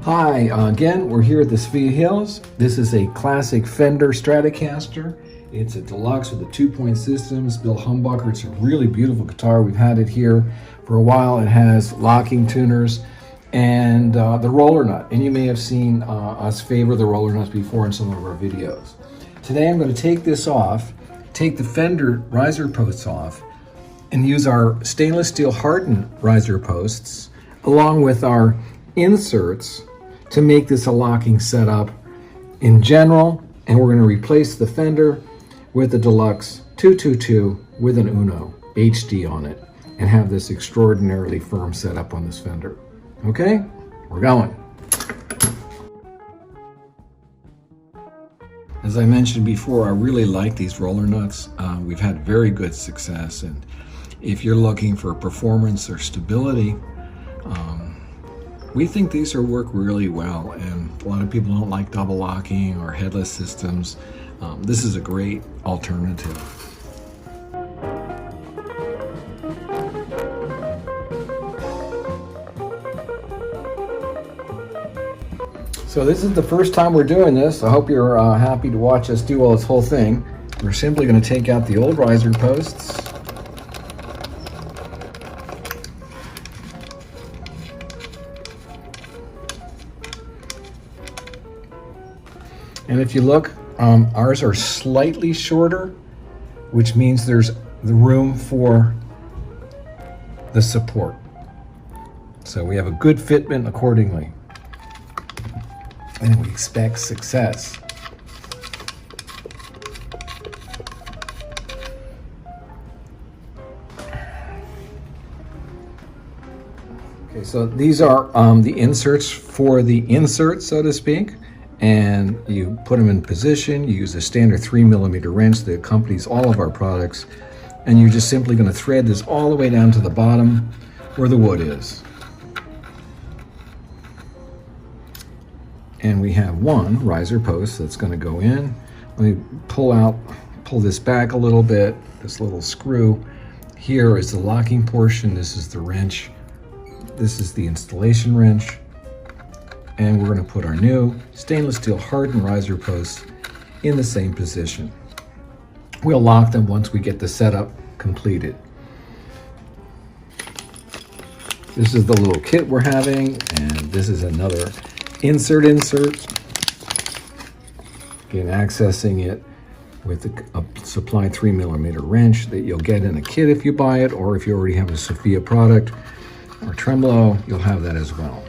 Hi, again, we're here at the Sophia Hills. This is a classic Fender Stratocaster. It's a deluxe with a 2-point system. It's Bill Humbucker. It's a really beautiful guitar. We've had it here for a while. It has locking tuners and the roller nut. And you may have seen us favor the roller nuts before in some of our videos. Today I'm going to take this off, take the Fender riser posts off, and use our stainless steel hardened riser posts along with our inserts to make this a locking setup in general. And we're going to replace the Fender with the Deluxe 222 with an Uno HD on it and have this extraordinarily firm setup on this Fender. Okay, we're going. As I mentioned before, I really like these roller nuts. We've had very good success, and if you're looking for performance or stability, we think these work really well, and a lot of people don't like double locking or headless systems. This is a great alternative. So this is the first time we're doing this. I hope you're happy to watch us do all this whole thing. We're simply going to take out the old riser posts. And if you look, ours are slightly shorter, which means there's the room for the support. So we have a good fitment accordingly. And we expect success. Okay, so these are the inserts for the insert, so to speak. And you put them in position. You use a standard 3mm wrench that accompanies all of our products. And you're just simply going to thread this all the way down to the bottom where the wood is. And we have one riser post that's going to go in. Let me pull this back a little bit. This little screw here is the locking portion. This is the wrench. This is the installation wrench. And we're going to put our new stainless steel hardened riser posts in the same position. We'll lock them once we get the setup completed. This is the little kit we're having, and this is another insert. Again, accessing it with a supplied 3mm wrench that you'll get in a kit if you buy it, or if you already have a Sophia product or tremolo, you'll have that as well.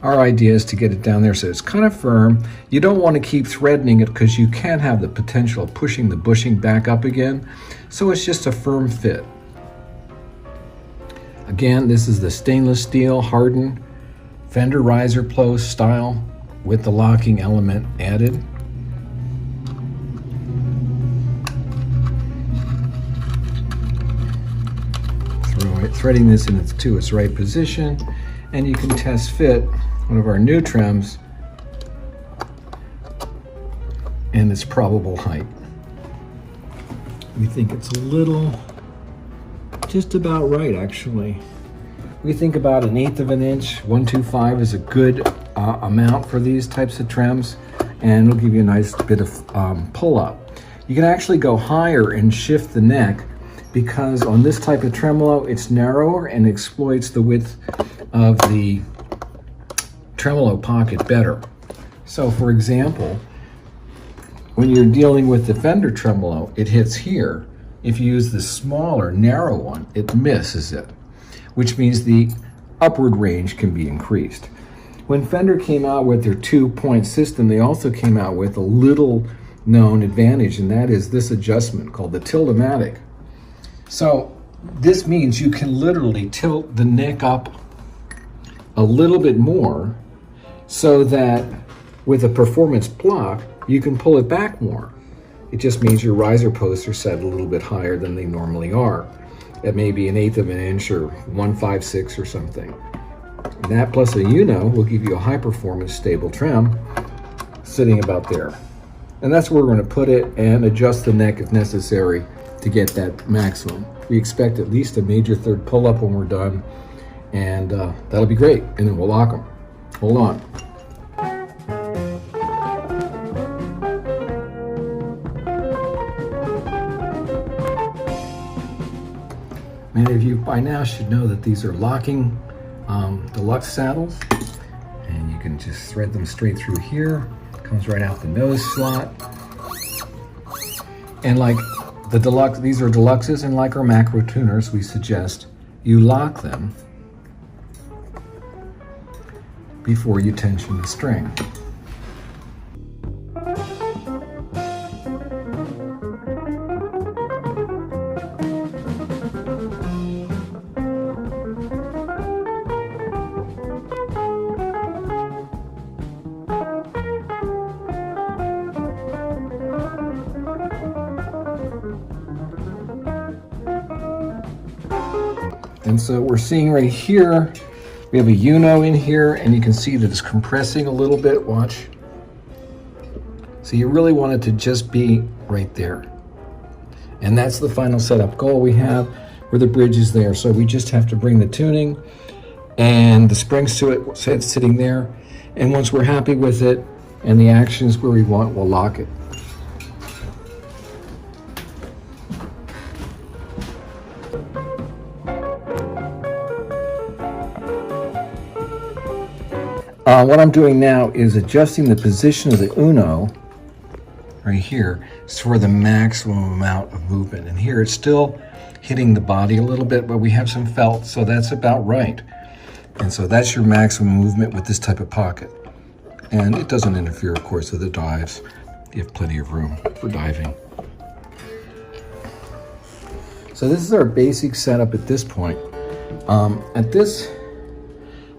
Our idea is to get it down there so it's kind of firm. You don't want to keep threatening it because you can have the potential of pushing the bushing back up again. So it's just a firm fit. Again, this is the stainless steel hardened Fender riser post style with the locking element added. Threading this into its right position, and you can test fit one of our new trims and its probable height. We think it's a little, just about right actually. We think about 1/8 of an inch, 125 is a good amount for these types of trims, and it'll give you a nice bit of pull up. You can actually go higher and shift the neck, because on this type of tremolo, it's narrower and exploits the width of the tremolo pocket better. So for example, when you're dealing with the Fender tremolo, it hits here. If you use the smaller, narrow one, it misses it, which means the upward range can be increased. When Fender came out with their 2-point system, they also came out with a little known advantage, and that is this adjustment called the TildeMatic. So this means you can literally tilt the neck up a little bit more so that with a performance block, you can pull it back more. It just means your riser posts are set a little bit higher than they normally are. At maybe 1/8 of an inch or 1/5/6 or something. And that plus a Uno will give you a high performance stable trim sitting about there. And that's where we're going to put it and adjust the neck if necessary to get that maximum. We expect at least a major third pull up when we're done, and that'll be great. And then we'll lock them. Hold on. Many of you by now should know that these are locking deluxe saddles, and you can just thread them straight through here. Comes right out the nose slot. And like the deluxe, these are deluxes, and like our macro tuners, we suggest you lock them before you tension the string. And so we're seeing right here, we have a Uno in here, and you can see that it's compressing a little bit. Watch. So you really want it to just be right there. And that's the final setup goal we have, where the bridge is there. So we just have to bring the tuning and the springs to it, so it's sitting there. And once we're happy with it and the action's where we want, we'll lock it. What I'm doing now is adjusting the position of the Uno right here for the maximum amount of movement. And here it's still hitting the body a little bit, but we have some felt, so that's about right. And so that's your maximum movement with this type of pocket. And it doesn't interfere, of course, with the dives. You have plenty of room for diving. So this is our basic setup at this point.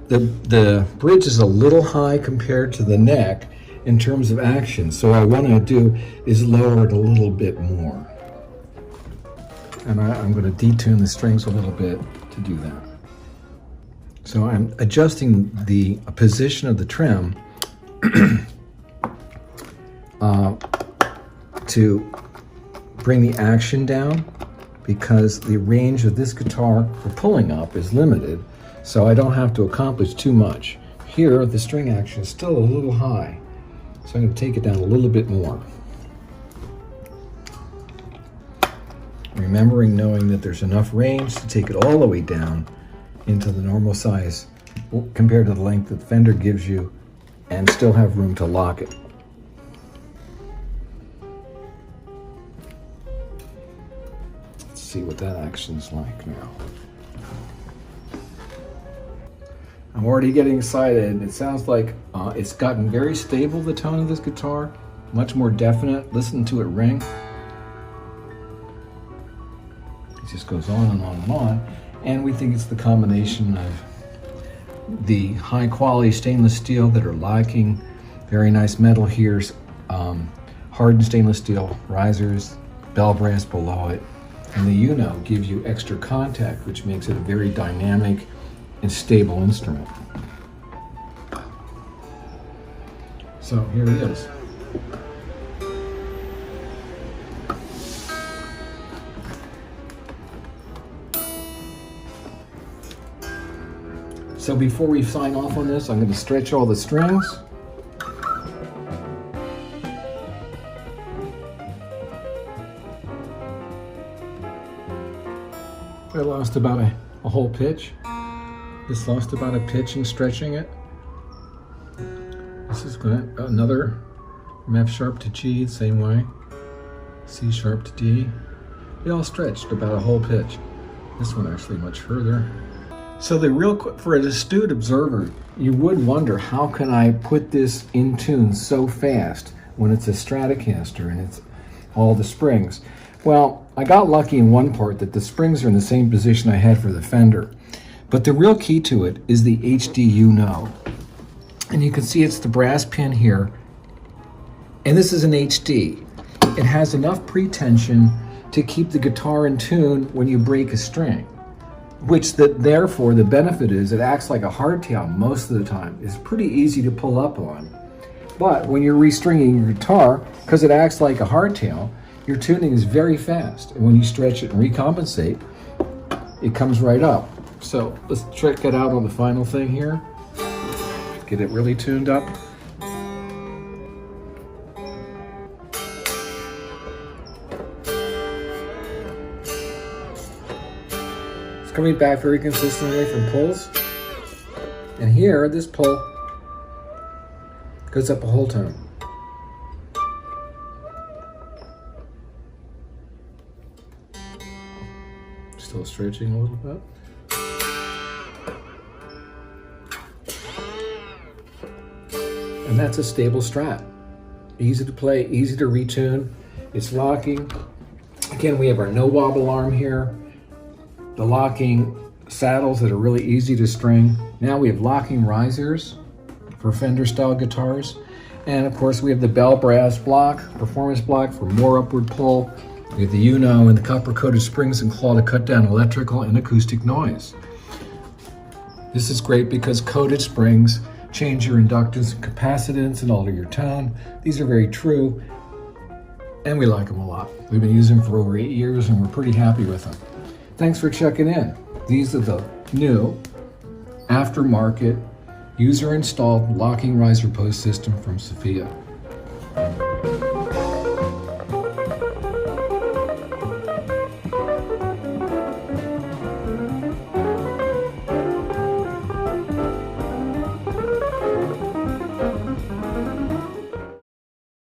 The bridge is a little high compared to the neck in terms of action. So what I want to do is lower it a little bit more. And I'm going to detune the strings a little bit to do that. So I'm adjusting the position of the trem to bring the action down, because the range of this guitar for pulling up is limited. So I don't have to accomplish too much. Here, the string action is still a little high. So I'm going to take it down a little bit more. Remembering, knowing that there's enough range to take it all the way down into the normal size compared to the length that Fender gives you, and still have room to lock it. Let's see what that action's like now. I'm already getting excited. It sounds like it's gotten very stable, the tone of this guitar, much more definite. Listen to it ring. It just goes on and on and on. And we think it's the combination of the high quality stainless steel that are locking, very nice metal here, hardened stainless steel risers, bell brass below it, and the Uno gives you extra contact, which makes it a very dynamic and stable instrument. So here it is. So before we sign off on this, I'm going to stretch all the strings. I lost about a whole pitch. This lost about a pitch in stretching it. This is good. Another from F sharp to G, same way. C sharp to D. They all stretched about a whole pitch. This one actually much further. So the real quick, for an astute observer, you would wonder, how can I put this in tune so fast when it's a Stratocaster and it's all the springs? Well, I got lucky in one part that the springs are in the same position I had for the Fender. But the real key to it is the HD Uno. And you can see it's the brass pin here. And this is an HD. It has enough pre-tension to keep the guitar in tune when you break a string. Therefore, the benefit is it acts like a hardtail most of the time. It's pretty easy to pull up on. But when you're restringing your guitar, because it acts like a hardtail, your tuning is very fast. And when you stretch it and recompensate, it comes right up. So let's check it out on the final thing here. Get it really tuned up. It's coming back very consistently from pulls. And here, this pull goes up a whole tone. Still stretching a little bit. And that's a stable Strat. Easy to play, easy to retune. It's locking. Again, we have our no wobble arm here. The locking saddles that are really easy to string. Now we have locking risers for Fender style guitars. And of course we have the bell brass block, performance block for more upward pull. We have the Uno and the copper coated springs and claw to cut down electrical and acoustic noise. This is great because coated springs change your inductance and capacitance and alter your tone. These are very true, and we like them a lot. We've been using them for over 8 years and we're pretty happy with them. Thanks for checking in. These are the new aftermarket user installed locking riser post system from Sophia.